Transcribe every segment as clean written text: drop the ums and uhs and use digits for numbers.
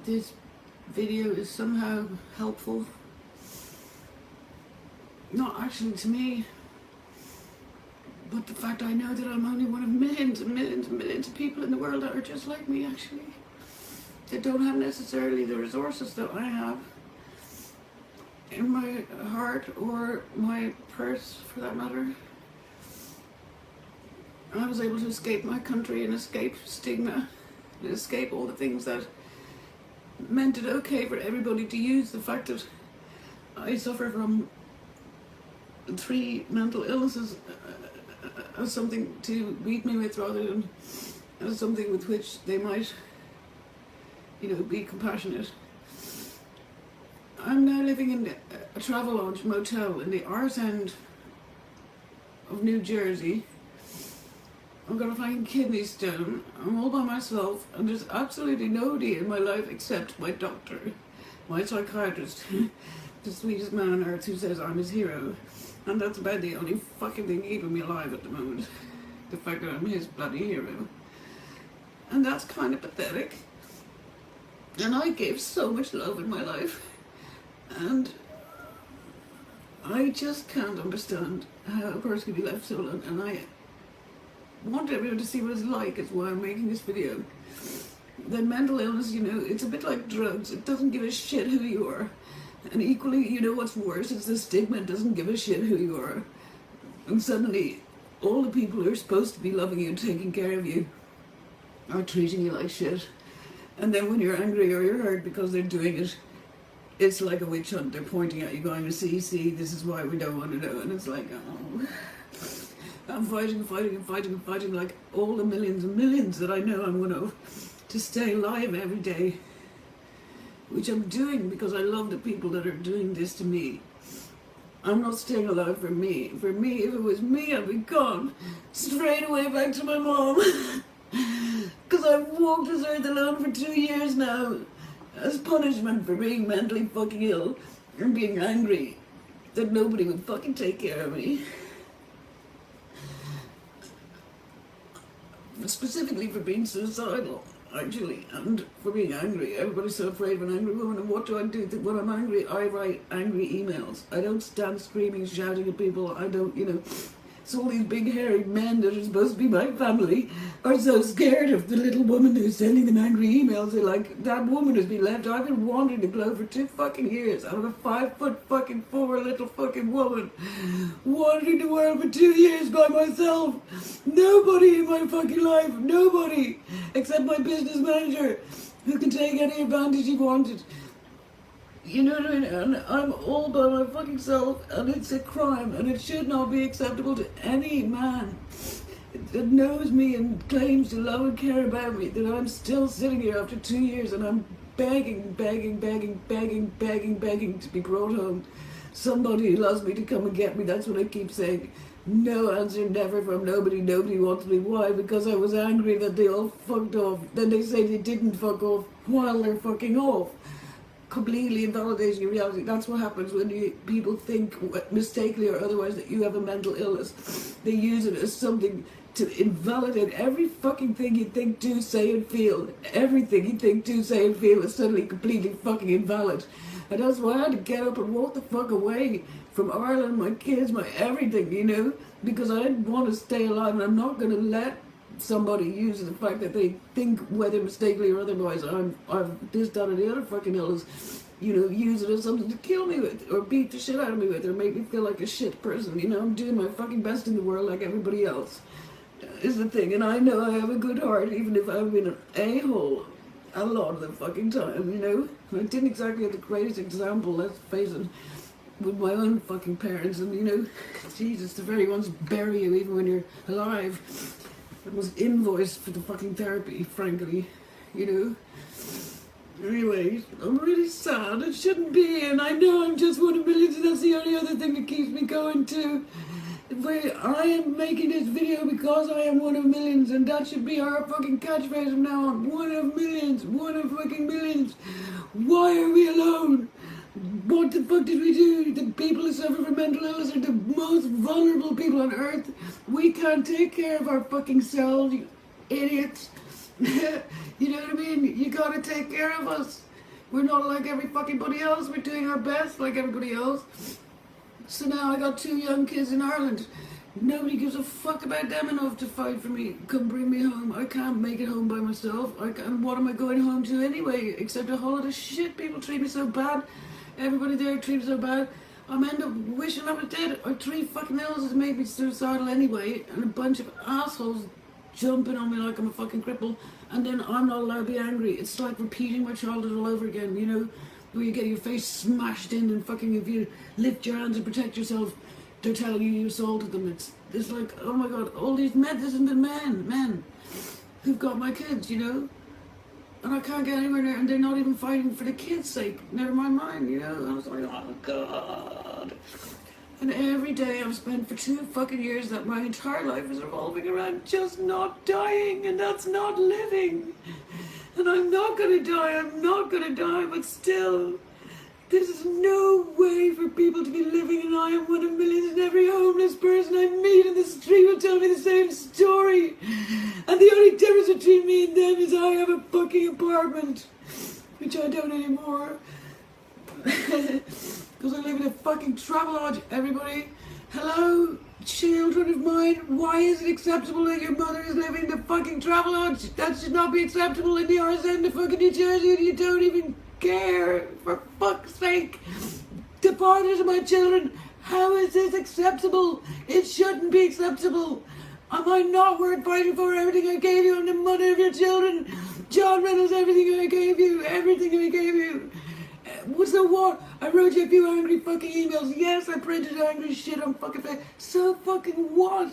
this video is somehow helpful. Not actually to me, but the fact I know that I'm only one of millions and millions and millions of people in the world that are just like me, actually. That don't have necessarily the resources that I have in my heart or my purse, for that matter. I was able to escape my country and escape stigma and escape all the things that meant it okay for everybody to use the fact that I suffer from 3 mental illnesses as something to beat me with, rather than as something with which they might, be compassionate. I'm now living in a Travelodge motel in the arse end of New Jersey. I'm gonna find kidney stone. I'm all by myself, and there's absolutely nobody in my life except my doctor, my psychiatrist, the sweetest man on earth, who says I'm his hero. And that's about the only fucking thing keeping me alive at the moment. The fact that I'm his bloody hero. And that's kind of pathetic. And I gave so much love in my life. And I just can't understand how a person can be left so alone. And I want everyone to see what it's like, is why I'm making this video. The mental illness, it's a bit like drugs. It doesn't give a shit who you are. And equally, what's worse is the stigma. It doesn't give a shit who you are. And suddenly, all the people who are supposed to be loving you and taking care of you are treating you like shit. And then when you're angry or you're hurt because they're doing it, it's like a witch hunt. They're pointing at you going, see, this is why we don't want to know. And it's like, oh, I'm fighting like all the millions and millions that I know I'm one of, to stay alive every day. Which I'm doing because I love the people that are doing this to me. I'm not staying alive for me. For me, if it was me, I'd be gone straight away back to my mom. Because I've walked this earth alone for 2 years now, as punishment for being mentally fucking ill and being angry that nobody would fucking take care of me. Specifically for being suicidal, actually, and for being angry. Everybody's so afraid of an angry woman, and what do? When I'm angry, I write angry emails. I don't stand screaming, shouting at people. I don't, So all these big hairy men that are supposed to be my family are so scared of the little woman who's sending them angry emails. They're like, that woman has been left. I've been wandering the globe for 2 fucking years. I'm a 5'4" little fucking woman, wandering the world for 2 years by myself. Nobody in my fucking life, nobody, except my business manager, who can take any advantage he wanted. You know what I mean? And I'm all by my fucking self, and it's a crime, and it should not be acceptable to any man that knows me and claims to love and care about me, that I'm still sitting here after 2 years and I'm begging to be brought home. Somebody who loves me to come and get me. That's what I keep saying. No answer, never, from nobody. Nobody wants me. Why? Because I was angry that they all fucked off. Then they say they didn't fuck off while they're fucking off. Completely invalidating your reality. That's what happens when people think, mistakenly or otherwise, that you have a mental illness. They use it as something to invalidate every fucking thing you think, do, say and feel. Everything you think, do, say and feel is suddenly completely fucking invalid. And that's why I had to get up and walk the fuck away from Ireland, my kids, my everything, because I didn't want to stay alive, and I'm not going to let somebody use the fact that they think, whether mistakenly or otherwise, I've this, that, or the other fucking illness, use it as something to kill me with, or beat the shit out of me with, or make me feel like a shit person. I'm doing my fucking best in the world like everybody else, is the thing. And I know I have a good heart, even if I've been an a-hole a lot of the fucking time, I didn't exactly have the greatest example, let's face it, with my own fucking parents, and Jesus, the very ones bury you even when you're alive. It was invoiced for the fucking therapy, frankly, Anyway, I'm really sad. It shouldn't be, and I know I'm just one of millions, and that's the only other thing that keeps me going too. Where I am making this video because I am one of millions, and that should be our fucking catchphrase from now on. One of millions, one of fucking millions. Why are we alone? What the fuck did we do? The people who suffer from mental illness are the most vulnerable people on earth. We can't take care of our fucking selves, you idiots. You know what I mean? You gotta take care of us. We're not like every fucking body else. We're doing our best like everybody else. So now I got 2 young kids in Ireland. Nobody gives a fuck about them enough to fight for me. Come bring me home. I can't make it home by myself. And what am I going home to anyway? Except a whole lot of shit. People treat me so bad. Everybody there treats me so bad. I'm end up wishing I was dead. Or 3 fucking illnesses made me suicidal anyway. And a bunch of assholes jumping on me like I'm a fucking cripple. And then I'm not allowed to be angry. It's like repeating my childhood all over again, you know? Where you get your face smashed in and fucking if you lift your hands and protect yourself, they're telling you assaulted them. It's like, oh my god, all these men, this isn't men who've got my kids, you know? And I can't get anywhere near, and they're not even fighting for the kids' sake, never mind mine, you know? And I was like, oh god. And every day I've spent for 2 fucking years that my entire life is revolving around just not dying, and that's not living. And I'm not gonna die, but still, there's no way for people to be living, and I am one of millions, and every homeless person I meet in the street will tell me the same story. And the only difference between me and them is I have a fucking apartment, which I don't anymore. Because I live in a fucking travel lodge, everybody. Hello, children of mine, why is it acceptable that your mother is living in the fucking travel lodge? That should not be acceptable in the RSN, the fucking New Jersey, and you don't even care, for fuck's sake. The fathers of my children, how is this acceptable? It shouldn't be acceptable. Am I not worth fighting for? Everything I gave you, I'm the mother of your children. John Reynolds, everything I gave you, So what? I wrote you a few angry fucking emails. Yes, I printed angry shit on fucking face. So fucking what?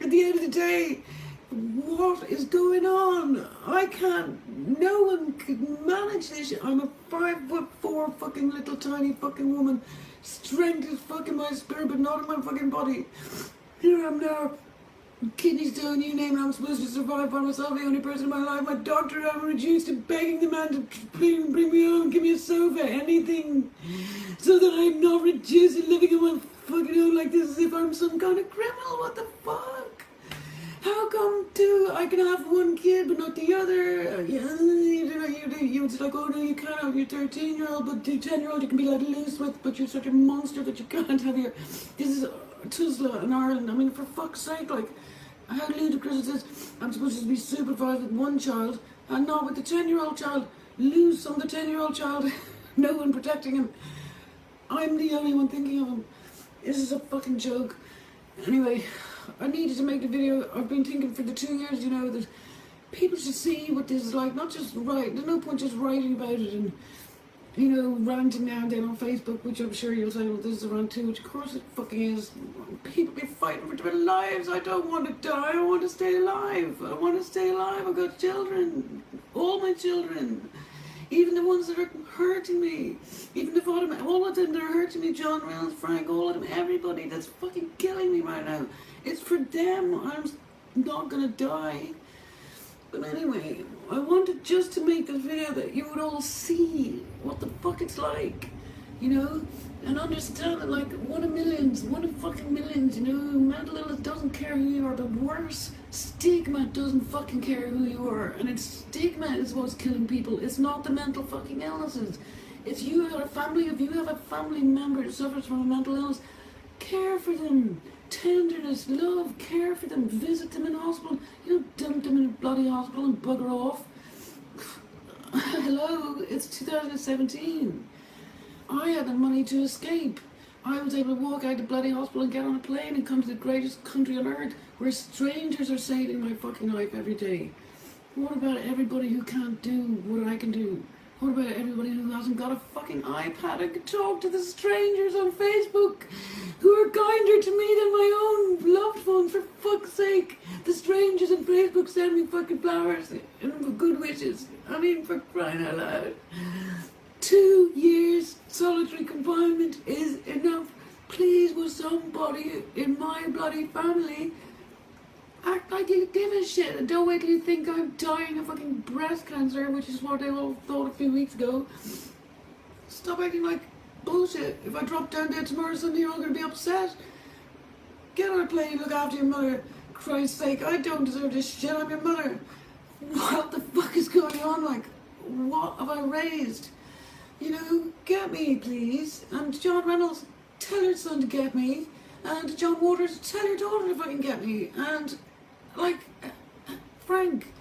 At the end of the day, what is going on? I can't. No one could manage this shit. I'm a 5'4" fucking little tiny fucking woman. Strength is fucking my spirit, but not in my fucking body. Here I am now. Kidney stone, you name it, I'm supposed to survive by myself, the only person in my life. My doctor, I'm reduced to begging the man to bring me home, give me a sofa, anything, so that I'm not reduced to living in my fucking home like this as if I'm some kind of criminal. What the fuck? How come I can have 1 kid but not the other? It's like, oh no, you can't have your 13-year-old, but the 10-year-old you can be let loose with, but you're such a monster that you can't have your... This is Tuzla in Ireland. I mean, for fuck's sake, like, how ludicrous is this? I'm supposed to be supervised with 1 child and not with the 10-year-old child. Lose on the 10-year-old child. No one protecting him. I'm the only one thinking of him. This is a fucking joke. Anyway, I needed to make the video. I've been thinking for the 2 years, you know, that people should see what this is like. Not just write. There's no point just writing about it and, you know, ranting now and then on Facebook, which I'm sure you'll say, well, this is a rant too, which of course it fucking is. People be fighting for their lives. I don't want to die. I want to stay alive. I've got children. All my children. Even the ones that are hurting me. Even the father, all of them that are hurting me. John Reynolds, Frank, all of them, everybody that's fucking killing me right now. It's for them. I'm not gonna die. But anyway, I wanted just to make this video that you would all see what the fuck it's like, you know, and understand that, like, one of fucking millions, you know, mental illness doesn't care who you are, but worse, stigma doesn't fucking care who you are, and it's stigma is what's killing people. It's not the mental fucking illnesses. If you have a family member that suffers from a mental illness, care for them. Tenderness, love, care for them, visit them in hospital. You don't dump them in a bloody hospital and bugger off. Hello, it's 2017. I had the money to escape. I was able to walk out of the bloody hospital and get on a plane and come to the greatest country on earth where strangers are saving my fucking life every day. What about everybody who can't do what I can do? What about everybody who hasn't got a fucking iPad and can talk to the strangers on Facebook who are kinder to me than my own loved ones, for fuck's sake? The strangers on Facebook send me fucking flowers and good wishes. I mean, for crying out loud. 2 years solitary confinement is enough. Please, will somebody in my bloody family act like you give a shit and don't wait till you think I'm dying of fucking breast cancer, which is what they all thought a few weeks ago. Stop acting like bullshit. If I drop down dead tomorrow, suddenly you're all going to be upset. Get on a plane, look after your mother. Christ's sake, I don't deserve this shit. I'm your mother. What the fuck is going on? Like, what have I raised? You know, get me, please. And John Reynolds, tell your son to get me. And John Waters, tell your daughter to fucking get me. And, like, Frank,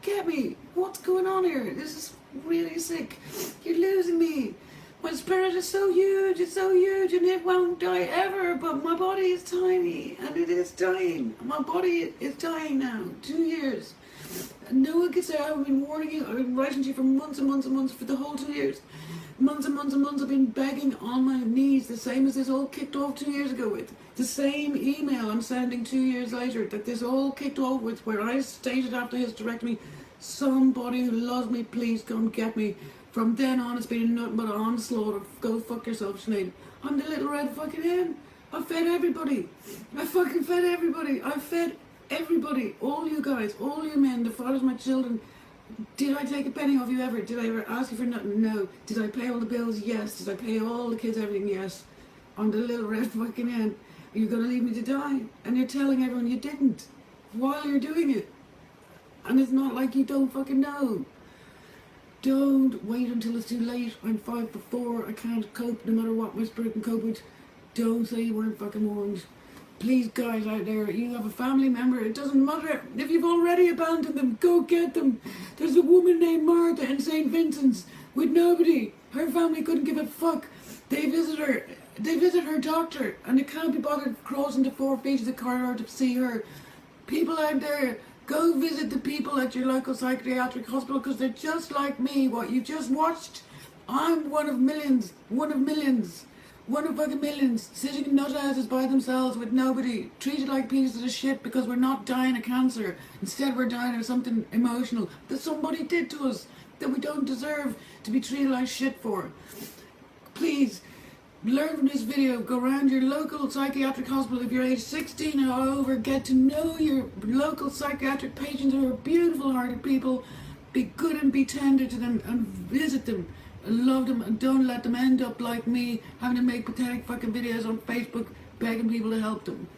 get me. What's going on here? This is really sick. You're losing me. My spirit is so huge, and it won't die ever, but my body is tiny, and it is dying. My body is dying now. 2 years. And no one can say I've been warning you, I've been writing to you for months and months and months, for the whole 2 years. Months and months and months I've been begging on my knees, the same as this all kicked off 2 years ago with. The same email I'm sending 2 years later that this all kicked off with, where I stated after his hysterectomy, somebody who loves me, please come get me. From then on, it's been nothing but an onslaught of go fuck yourself, Sinead. I'm the little red fucking hen. I fed everybody. I fucking fed everybody. I fed everybody. All you guys, all you men, the fathers of my children. Did I take a penny off you ever? Did I ever ask you for nothing? No. Did I pay all the bills? Yes. Did I pay all the kids everything? Yes. I'm the little red fucking hen. Are you going to leave me to die? And you're telling everyone you didn't while you're doing it. And it's not like you don't fucking know. Don't wait until it's too late. I'm 5'4". I can't cope no matter what my spirit can cope with. Don't say you weren't fucking warned. Please, guys out there, you have a family member. It doesn't matter if you've already abandoned them. Go get them. There's a woman named Martha in St. Vincent's with nobody. Her family couldn't give a fuck. They visit her. They visit her doctor, and they can't be bothered crossing the 4 feet of the corridor to see her. People out there, go visit the people at your local psychiatric hospital, because they're just like me. What you just watched, I'm one of millions, one of fucking millions, sitting in nut houses by themselves with nobody, treated like pieces of shit because we're not dying of cancer. Instead we're dying of something emotional that somebody did to us that we don't deserve to be treated like shit for. Please, learn from this video. Go around your local psychiatric hospital if you're age 16 or over. Get to know your local psychiatric patients who are beautiful hearted people. Be good and be tender to them and visit them and love them, and don't let them end up like me, having to make pathetic fucking videos on Facebook begging people to help them.